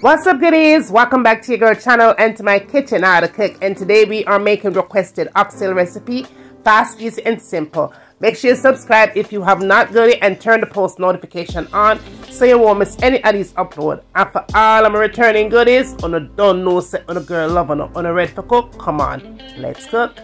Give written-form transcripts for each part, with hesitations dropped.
What's up, goodies? Welcome back to your girl channel and to my kitchen how to cook. And today we are making requested oxtail recipe, fast, easy, and simple. Make sure you subscribe if you have not done it and turn the post notification on so you won't miss any of these upload. And for all of my returning goodies, on a don't know set on a girl love on a ready for cook, come on, let's cook.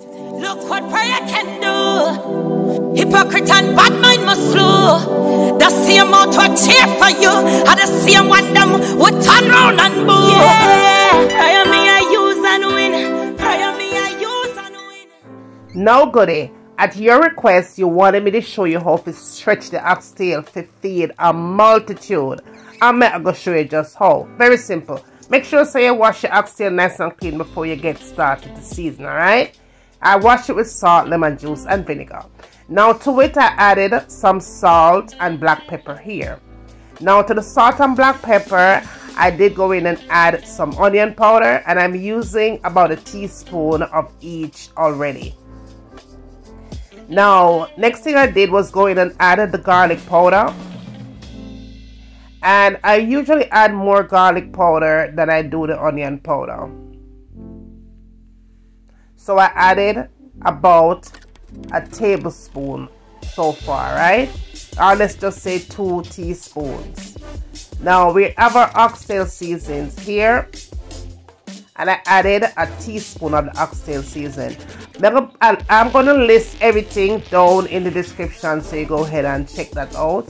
Look what prayer can do. Hypocrite and bad mind must flow. The same mouth will cheer for you, and the same one them would turn round and boo. Yeah, prayer me I use and win. Prayer me I use and win. Now, goodie, at your request, you wanted me to show you how to stretch the oxtail to feed a multitude. I'm going to show you just how. Very simple. Make sure so you wash your oxtail nice and clean before you get started to season, alright? I washed it with salt, lemon juice, and vinegar. Now to it, I added some salt and black pepper here. Now to the salt and black pepper, I did go in and add some onion powder, and I'm using about a teaspoon of each already. Now, next thing I did was go in and added the garlic powder. And I usually add more garlic powder than I do the onion powder. So I added about a tablespoon so far, right? Or let's just say 2 teaspoons. Now we have our oxtail seasons here, and I added a teaspoon of the oxtail season. I'm going to list everything down in the description, so you go ahead and check that out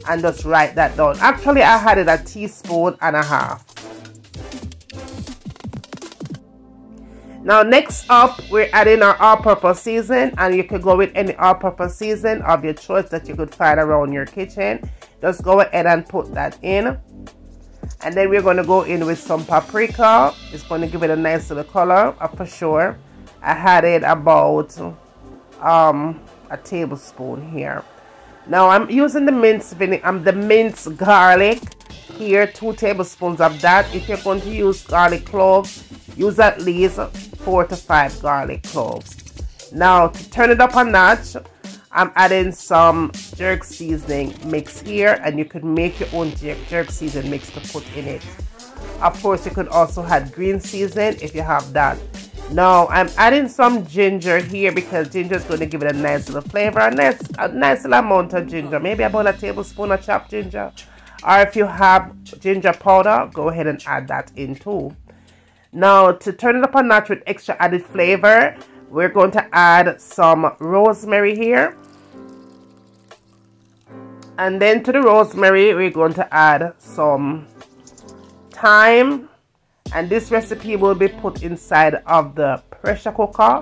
and just write that down. Actually, I added a teaspoon and a half. Now next up, we're adding our all-purpose season, and you could go with any all-purpose season of your choice that you could find around your kitchen. Just go ahead and put that in. And then we're going to go in with some paprika. It's going to give it a nice little color for sure. I added about a tablespoon here. Now I'm using the minced garlic here, 2 tablespoons of that. If you're going to use garlic cloves, use at least 4 to 5 garlic cloves. Now to turn it up a notch, I'm adding some jerk seasoning mix here, and you could make your own jerk seasoning mix to put in it. Of course, you could also add green seasoning if you have that. Now I'm adding some ginger here because ginger is going to give it a nice little flavor, a nice little amount of ginger, maybe about a tablespoon of chopped ginger. Or if you have ginger powder, go ahead and add that in too. Now to turn it up a notch with extra added flavor, we're going to add some rosemary here. And then to the rosemary, we're going to add some thyme. And this recipe will be put inside of the pressure cooker.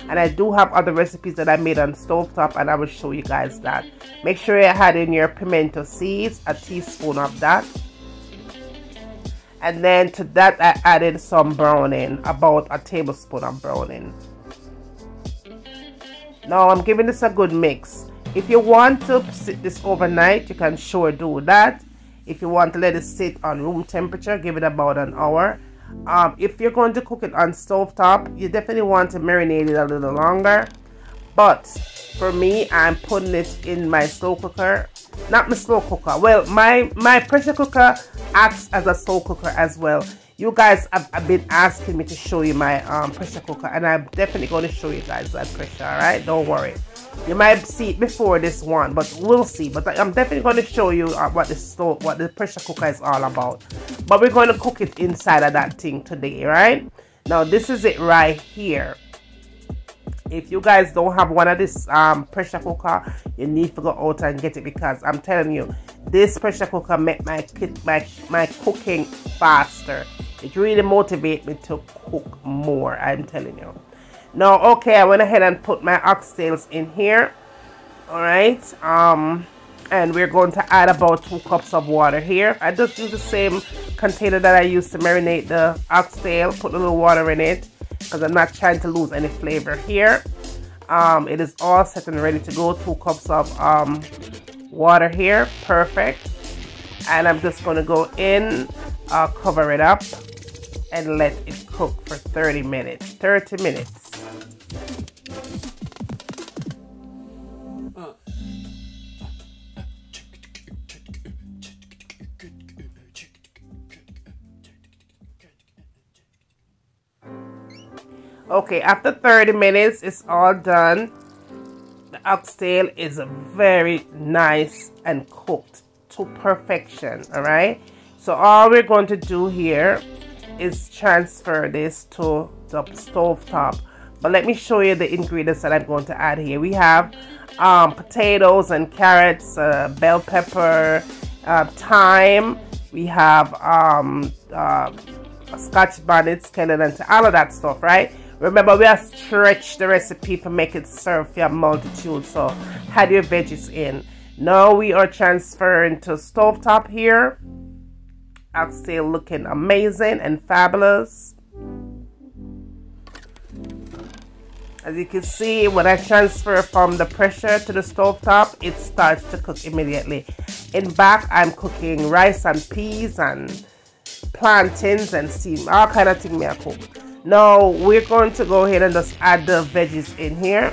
And I do have other recipes that I made on stovetop, and I will show you guys that. Make sure you add in your pimento seeds, a teaspoon of that. And then to that I added some browning, about a tablespoon of browning. Now I'm giving this a good mix. If you want to sit this overnight, you can sure do that. If you want to let it sit on room temperature, give it about an hour. If you're going to cook it on stovetop, you definitely want to marinate it a little longer. But for me, I'm putting it in my slow cooker. Not my slow cooker. Well, my pressure cooker acts as a slow cooker as well. You guys have been asking me to show you my pressure cooker, and I'm definitely going to show you guys that pressure, alright? Don't worry. You might see it before this one, but we'll see. But I'm definitely going to show you what the pressure cooker is all about. But we're going to cook it inside of that thing today, right? Now this is it right here. If you guys don't have one of this pressure cooker, you need to go out and get it, because I'm telling you, this pressure cooker make my cooking faster. It really motivates me to cook more, I'm telling you. Now, okay, I went ahead and put my oxtails in here. Alright. And we're going to add about 2 cups of water here. I just use the same container that I used to marinate the oxtail. Put a little water in it, because I'm not trying to lose any flavor here. It is all set and ready to go. 2 cups of water here. Perfect. And I'm just going to go in, cover it up, and let it cook for 30 minutes. 30 minutes. Okay, after 30 minutes, it's all done. The oxtail is very nice and cooked to perfection. All right. So all we're going to do here is transfer this to the stove top. But let me show you the ingredients that I'm going to add here. We have potatoes and carrots, bell pepper, thyme. We have scotch bonnet, scallion, and all of that stuff, right? Remember, we have stretched the recipe to make it serve for a multitude. So add your veggies in. Now we are transferring to stovetop here. Oxtail looking amazing and fabulous. As you can see, when I transfer from the pressure to the stovetop, it starts to cook immediately. In back, I'm cooking rice and peas and plantains and steam, all kind of things I cook. Now we're going to go ahead and just add the veggies in here.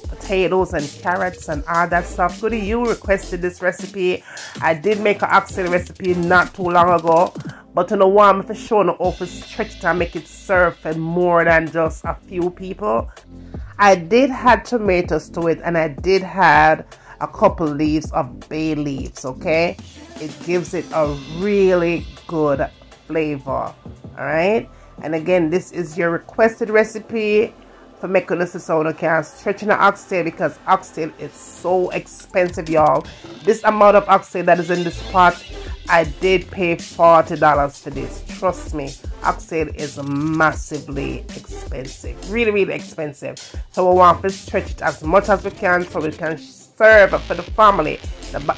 Potatoes and carrots and all that stuff. Goody, you requested this recipe. I did make an oxtail recipe not too long ago, but you know what, I'm for sure no open stretch it and make it serve for more than just a few people. I did add tomatoes to it, and I did add a couple leaves of bay leaves. Okay, it gives it a really good flavor. All right, and again, this is your requested recipe for making this so I can stretch in the oxtail, because oxtail is so expensive, y'all. This amount of oxtail that is in this pot, I did pay $40 for this. Trust me, oxtail is massively expensive, really expensive. So we want to stretch it as much as we can so we can serve for the family.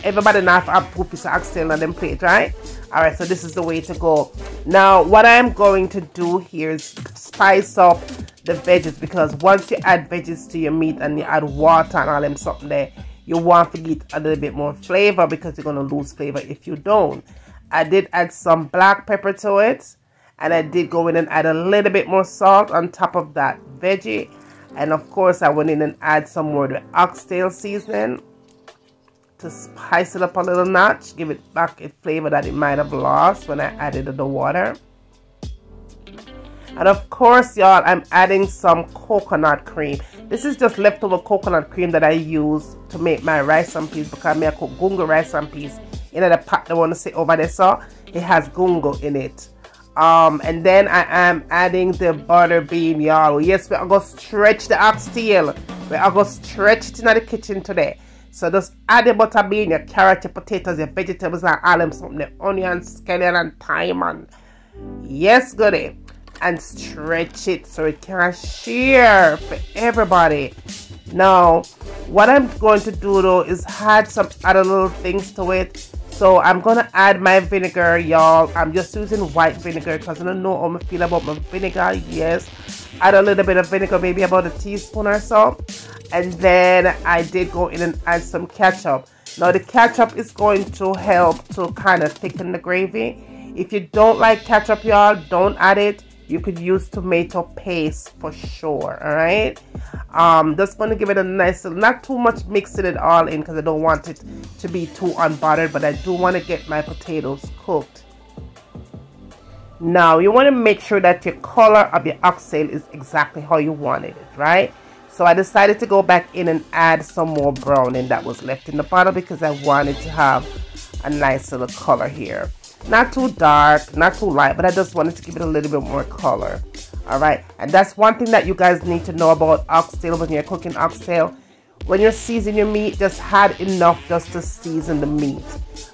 Everybody now have a piece of oxtail on them plate, right? Alright, so this is the way to go. Now what I'm going to do here is spice up the veggies, because once you add veggies to your meat and you add water and all them something there, you want to get a little bit more flavor, because you're going to lose flavor if you don't. I did add some black pepper to it, and I did go in and add a little bit more salt on top of that veggie. And of course I went in and add some more of the oxtail seasoning to spice it up a little notch, give it back a flavor that it might have lost when I added the water. And of course, y'all, I'm adding some coconut cream. This is just leftover coconut cream that I use to make my rice and peas, because I cook gungo rice and peas in the pot I want to sit over there, so it has gungo in it. And then I am adding the butter bean, y'all. Yes, we are going to stretch the oxtail. We are going to stretch it in the kitchen today. So just add the butter bean, your carrot, your potatoes, your vegetables, and all them something, the onions, scallion, and thyme, and yes, goody. And stretch it so it can share for everybody. Now, what I'm going to do though is add some other little things to it. So I'm gonna add my vinegar, y'all. I'm just using white vinegar because I don't know how I feel about my vinegar. Yes, add a little bit of vinegar, maybe about a teaspoon or so. And then I did go in and add some ketchup. Now the ketchup is going to help to kind of thicken the gravy. If you don't like ketchup, y'all, don't add it. You could use tomato paste for sure. All right, just going to give it a nice, not too much mixing it all in, because I don't want it to be too unbothered, but I do want to get my potatoes cooked. Now you want to make sure that your color of your oxtail is exactly how you wanted it, right? So I decided to go back in and add some more browning that was left in the bottle, because I wanted to have a nice little color here. Not too dark, not too light, but I just wanted to give it a little bit more color. All right, and that's one thing that you guys need to know about oxtail when you're cooking oxtail. When you're seasoning your meat, just add enough just to season the meat.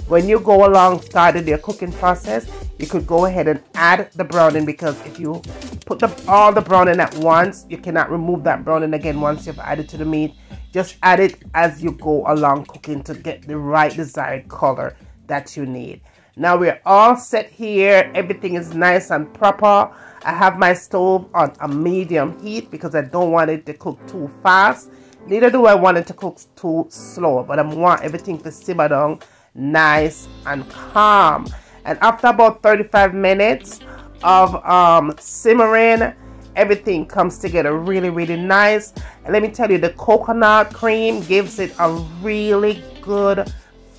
When you go along started your cooking process, you could go ahead and add the browning, because if you put all the browning at once, you cannot remove that browning again once you've added to the meat. Just add it as you go along cooking to get the right desired color that you need. Now we're all set here. Everything is nice and proper. I have my stove on a medium heat because I don't want it to cook too fast. Neither do I want it to cook too slow, but I want everything to simmer down nice and calm. And after about 35 minutes of simmering, everything comes together really nice. And let me tell you, the coconut cream gives it a really good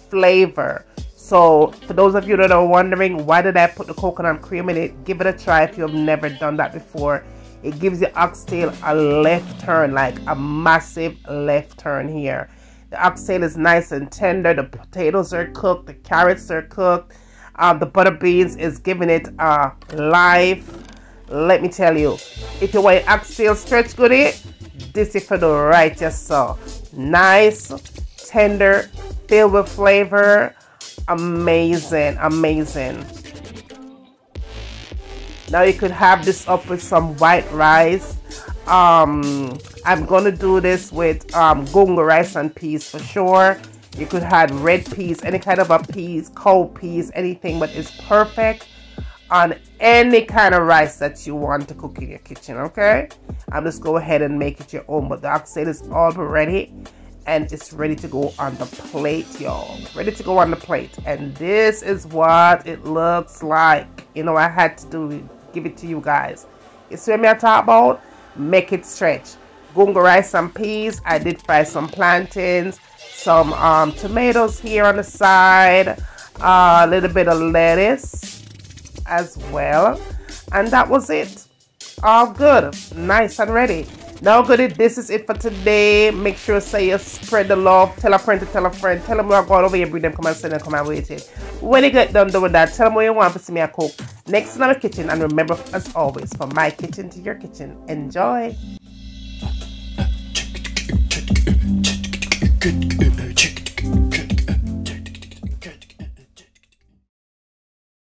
flavor. So for those of you that are wondering why did I put the coconut cream in it, give it a try if you have never done that before. It gives the oxtail a left turn, like a massive left turn here. The oxtail is nice and tender. The potatoes are cooked. The carrots are cooked. The butter beans is giving it life. Let me tell you, if you want oxtail stretch goodie, this is for the right yourself. Nice, tender, filled with flavor. Amazing, amazing. Now you could have this up with some white rice. I'm gonna do this with gungo rice and peas for sure. You could have red peas, any kind of a peas, cold peas, anything, but it's perfect on any kind of rice that you want to cook in your kitchen. Okay, I'll just go ahead and make it your own, but the oxtail is all ready and it's ready to go on the plate, y'all. Ready to go on the plate. And this is what it looks like. You know, I had to give it to you guys. You see what I talk about? Make it stretch. Gungo rice and peas. I did fry some plantains, some tomatoes here on the side, a little bit of lettuce as well, and that was it. All good, nice and ready. Now goody, this is it for today. Make sure say you spread the love. Tell a friend to tell a friend. Tell them we're going over here, bring them, come and send them, come and wait it. When you get done doing that, tell them what you want to see me a cook next in our kitchen. And remember, as always, from my kitchen to your kitchen, enjoy.